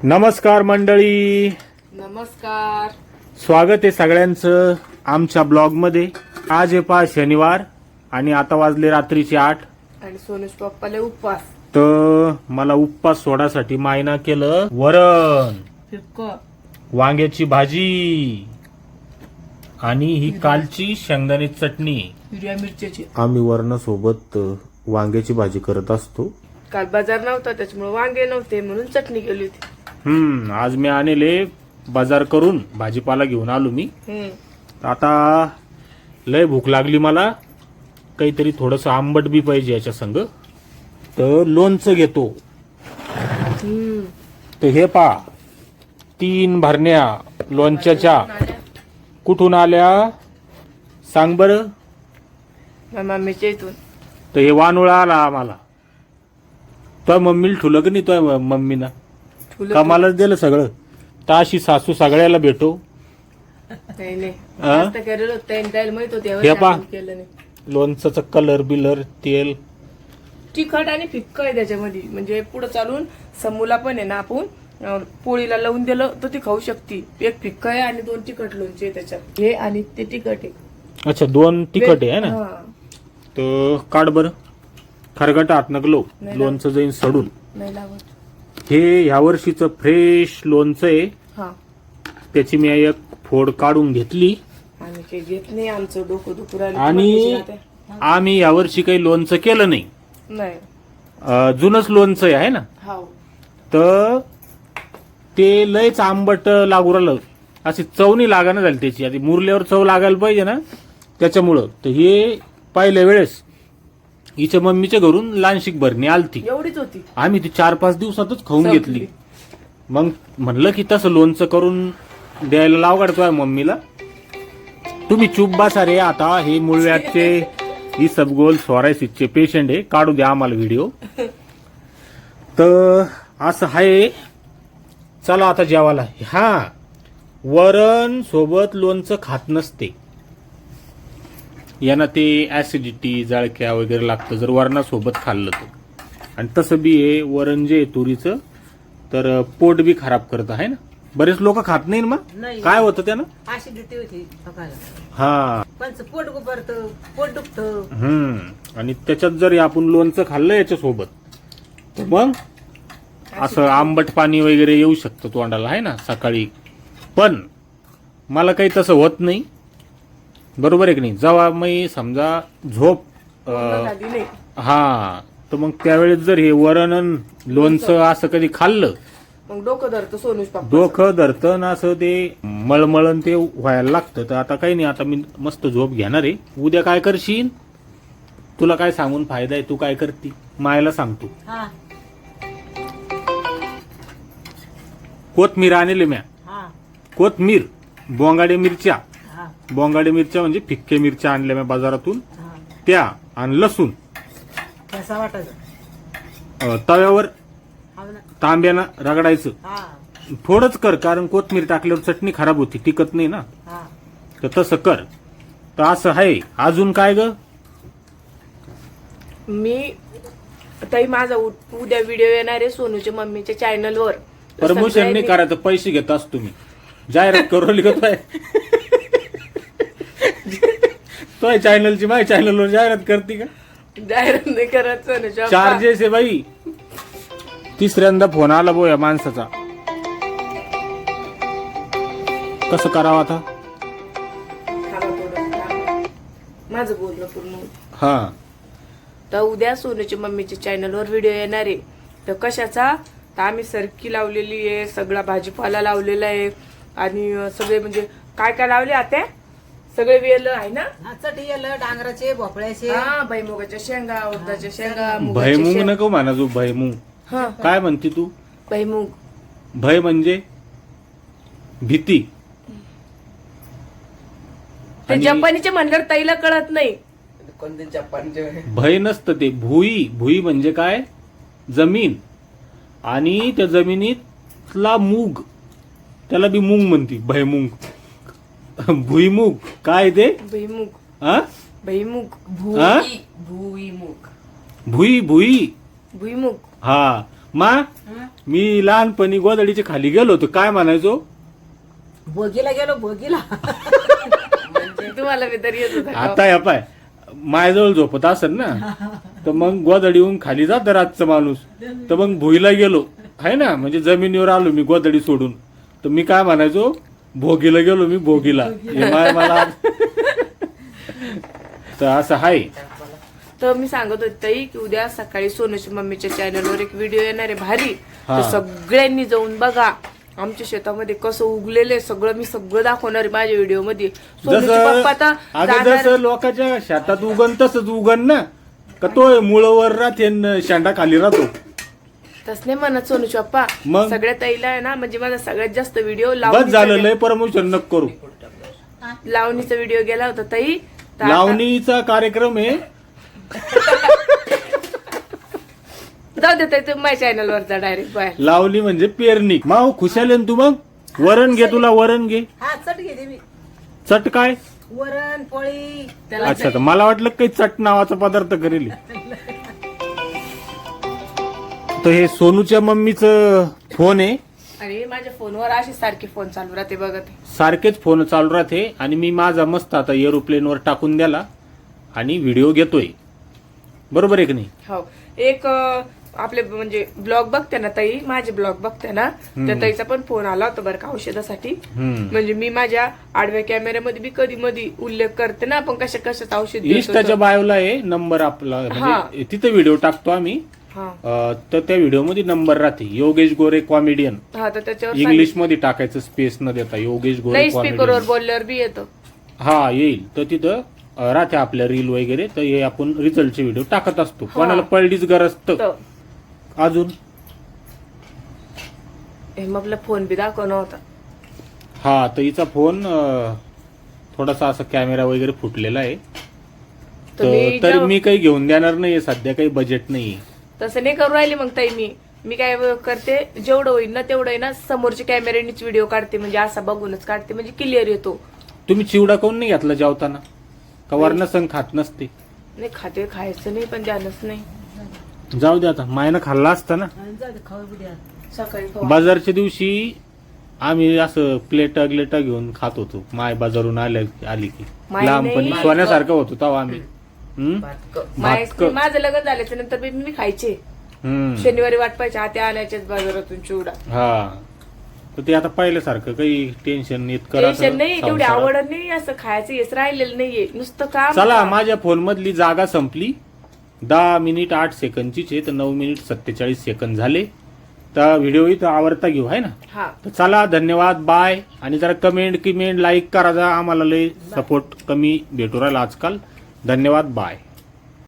नमस्कार मंडळी. नमस्कार. स्वागत आहे सगळ्यांचं आमच्या ब्लॉग मध्ये. आज आहे पहा शनिवार आणि आता वाजले रात्रीचे 8. आणि सोनूज पप्पाला उपवास. तर मला उपवास सोडासाठी मायना केलं वरण, फिक्क वांग्याची भाजी आणि ही कालची शेंगदाणे चटणी. हिरव्या मिरच्याची. आम्ही वरणासोबत वांग्याची भाजी करत असतो. काल बाजार नव्हता त्याच्यामुळे वांगे नव्हते म्हणून चटणी केली होती. आज मी आणले बाजार करून भाजीपाला घेऊन आलो मी. आता लय भूक लागली मला, काहीतरी थोडस आंबट बी पाहिजे याच्या संग. तर लोणचं घेतो. तर हे पा 3 भरण्या लोणच्याच्या कुठून आल्या सांग बर. मम्मीच्या इथून. तर हे वानुळा आला आम्हाला. तो मम्मीला ठुलं की नाही? तो मम्मीना कमालच दिलं सगळं. तर अशी सासू सगळ्याला भेटो. नाही जास्त केलेलं होतं, त्याला माहित होतं हे यावेळी पहा. आपण केलं नाही. लोणचं कलर बिलर तेल तिखट आणि फिक्क आहे त्याच्यामध्ये. म्हणजे पुढे चालून समूला पण आहे ना, आपण पोळीला लावून दिलं तर ती खाऊ शकते. एक फिक्क आहे आणि 2 तिखट लोणचे आहे त्याच्यात. हे आणि ते तिखट आहे. अच्छा 2 तिखट आहे ना. हा. तर काढ बरं. खरगट हात नकलो, लोणचं जाईन सडून. नाही लावत. हे ह्या वर्षीचं फ्रेश लोणचं आहे. हा. त्याची मी एक फोड काढून घेतली. आम्ही काही घेत नाही, आमचं डोकं दुखू राहिलं. आणि आम्ही यावर्षी काही लोणचं केलं नाही. नाही जुनच लोणचं आहे ना. हो. तर ते लयच आंबट लागू राहिलं. अशी चव नाही लागाना झाली त्याची. आधी मुरल्यावर चव लागायला पाहिजे ना, त्याच्यामुळं. तर हे पहिल्या वेळेस हिच्या मम्मीच्या घरून लहानशीक भरणी आलती. एवढीच होती. आम्ही ती 4-5 दिवसातच खाऊन संपली. घेतली. मग म्हणलं की तसं लोणचं करून द्यायला लाव काढतोय मम्मीला. तुम्ही चूप बसा रे. आता हे मुळव्याचे ही सबगोल सोरायसिसचे पेशंट आहे. काढू द्या आम्हाला व्हिडिओ. तर असं आहे. चला आता जेवायला. हा वरण सोबत लोणचं खात नसते. यांना ते ऍसिडिटी जळक्या वगैरे लागतं जर वरणासोबत खाल्लं तर. आणि तसं बी आहे वरण जे तुरीचं तर पोट बी खराब करत आहे ना. बरेच लोक खात नाही ना. मग काय होतं त्यानं? ऍसिडिटी होती हा. पोट गुबरतं, पोट दुखतं. आणि त्याच्यात जर आपण लोणचं खाल्लं याच्यासोबत तर मग असं आंबट पाणी वगैरे येऊ शकतं तोंडाला आहे ना सकाळी. पण मला काही तसं होत नाही. बरोबर आहे की नाही? जेव्हा मी समजा झोप झाली नाही. हा तर मग त्यावेळेस जर हे वरण अन लोणचं असं कधी खाल्लं मग डोकं धरतं सोनूज पप्पा. डोकं धरतं ना, असं ते मळमळण ते व्हायला लागतं. तर आता काही नाही, आता मी मस्त झोप घेणार आहे. उद्या काय करशील तुला काय सांगून फायदा आहे? तू काय करती मायला सांगतो. कोथमीर आणले म्या. कोथमीर, बोंगाडे मिरच्या. बोंगाडे मिरच्या म्हणजे फिक्के मिरच्या आणल्या म्या बाजारातून. त्या आणि लसूण कसा वाटायचं तव्यावर तांब्यानं रगडायचं. थोडंच कर, कारण कोथमीर टाकल्यावर चटणी खराब होती, टिकत नाही ना. तर तसं कर. तर असं आहे. अजून काय ग? मी ताई माझा उद्या व्हिडिओ येणार आहे सोनूच्या मम्मीच्या चॅनलवर. प्रमोशन नाही करायचं, पैसे घेत असतो मी. जाहिरात करू काय तो चॅनलची माझ्या चॅनलवर जाहिरात करते का? जाहिरात नाही करत सोनूच्या. चार्जेस आहे बाई. तिसऱ्यांदा फोन आला बो या माणसाचा. कसं करावं आता? माझं बोलणं पूर्ण होतं. हा. तर उद्या सोनूच्या मम्मीच्या चॅनलवर व्हिडिओ येणार आहे. तर कशाचा? तर आम्ही सरकी लावलेली आहे, सगळा भाजीपाला लावलेला आहे आणि सगळे म्हणजे काय काय लावले आता सगळे वेल आहे ना. चटियलं डांगराचे, भोपळ्याचे. हा, भैमुगाच्या शेंगा, उडदाच्या शेंगा, भैमुग नको म्हणा तू. भैमुग हा, काय म्हणते तू? भैमुग. भय म्हणजे भीती. ते आणि जपानीचे म्हणल्यावर ताईला कळत नाही. भय नसतं ते. भुई. भुई म्हणजे काय? जमीन. आणि त्या जमिनीतला मूग त्याला बी मूग म्हणते. भयमुग. भुईमुग काय ते? भुईमुग. हा, भुईमुग. हा? भुईमुग. भुई भुई. भुईमुग. हा मा मी लहानपणी गोदडीच्या खाली गेलो होतो, काय म्हणायचो? भोगीला गेलो भोगीला. म्हणजे तुम्हाला बी तरी येत होता का? आता या पाय माझ्याजवळ झोपत असेल ना, तर मग गोदडीहून खाली जात रातचं माणूस, तर मग भुईला गेलो आहे ना, म्हणजे जमिनीवर आलो मी गोदडी सोडून, तर मी काय म्हणायचो? भोगीला गेलो मी, भोगीला. हे मला तर असं आहे. तर मी सांगत होते ताई की उद्या सकाळी सोनूच्या मम्मीच्या चॅनलवर एक व्हिडिओ येणार आहे भारी, हा. तर सगळ्यांनी जाऊन बघा. आमच्या शेतामध्ये कसं उगलेलं सगळं मी सगळं दाखवणार आहे माझ्या व्हिडिओ मध्ये. सोनूचे पप्पा जसं अगं आता जसं लोकांच्या शेतात उगन तसंच उगन ना, का तो मुळवर राहते न शेंडा खाली राहतो. तस नाही म्हणत सोनूचे पप्पा, मग? सगळ्या ताईला आहे ना, म्हणजे माझा सगळ्यात जास्त व्हिडिओ बस झालं, लय प्रमोशन नको करू. लावणीचा व्हिडिओ गेला होता ताई, तर आता- लावणीचा कार्यक्रम आहे. जाऊ दे ताई, तुम्ही माझ्या चॅनलवर जा डायरेक्ट बाहेर. लावणी म्हणजे पेरणी. माव खुशाल आहे ना तू? मग वरण घे, तुला वरण घे. हा चट घेते मी. चट काय? वरण पोळी. त्याला अच्छा, तर मला वाटलं काही चट नावाचा पदार्थ करेल. तर हे सोनूच्या मम्मीचं फोन आहे. आणि माझ्या फोनवर अशी सारखी फोन चालू राहते बघत. सारखेच फोन चालू राहते आणि मी माझा मस्त आता एरोप्लेनवर टाकून द्याला आणि व्हिडिओ घेतोय. बरोबर आहे की नाही? हो. एक आपले म्हणजे ब्लॉग बघते ना ताई, माझे ब्लॉग बघते ना, त्या ताईचा पण फोन आला होता बरं का औषधासाठी. हम्म. म्हणजे मी माझ्या आडव्या कॅमेऱ्यामध्ये बी कधी मधी उल्लेख करते ना आपण कशा कशाच औषध घेत इंस्टाच्या होतो. बायोला आहे नंबर आपला, हा. म्हणजे तिथे व्हिडिओ टाकतो आम्ही. हा तर त्या व्हिडिओ मध्ये नंबर राहते, योगेश गोरे कॉमेडियन. हा, तर त्याच्यावर इंग्लिश मध्ये टाकायचं, स्पेस न देता योगेश गोरे नाही, स्पीकरवर कॉमेडियन. बोलल्यावर बी येतो. हा येईल. तर तिथं राहते आपल्या रील वगैरे, तर हे आपण रिझल्टचे व्हिडिओ टाकत असतो. कोणाला पडलीच गरज तर तर अजून हे मग आपला फोन बी दाखवला होता. हा, तर हिचा फोन थोडासा असा कॅमेरा वगैरे फुटलेला आहे. तर मी तर जेव्हा- मी काही घेऊन देणार नाहीये सध्या, काही बजेट नाही. तसं नाही करू राहिले मग ताई. मी काय करते, जेवढं होईल ना तेवढं आहे ना समोरच्या कॅमेऱ्यानेच व्हिडिओ काढते, म्हणजे असा बघूनच काढते, म्हणजे क्लिअर येतो. तुम्ही चिवडा काऊन नाही घेतला जेवताना? का वरण संग खात नसते? नाही खाते, खायचं नाही पण ध्यानच नाही. जाऊ दे, आता मायनं खाल्ला असता ना. आणि जाऊ दे, खाऊ बी द्या. सकाळी खाऊ. बाजारच्या दिवशी आम्ही असं प्लेटा ग्लेटा घेऊन खात होतो, माय बाजारून आली की. माय लहानपणी नाही. सोन्यासारखं होतो तेव्हा आम्ही. हम्म? माय- माझं लग्न झाल्याच्या नंतर बी मी खायचे. हम्म. शनिवारी वाट पाहिजे, आत्या आणायच्याच बाजारातून चिवडा. हा, तर ते आता पहिल्यासारखं काही टेन्शन इतकं राहतं टेन्शन नाही, तेवढी संसारात. आवड नाही, असं खायचं हेच राहिलेलं नाहीये, नुसतं काम. चला, माझ्या फोन मधली जागा संपली. 10 मिनिट 8 सेकंदचीच आहे, तर 9 मिनिट 47 सेकंद झाले. तर व्हिडिओ इथं आवडता घेऊ आहे ना. हा, तर चला, धन्यवाद, बाय. आणि जरा कमेंट लाईक करा, जा आम्हाला लय सपोर्ट कमी भेटू राहिला आजकाल. धन्यवाद, बाय.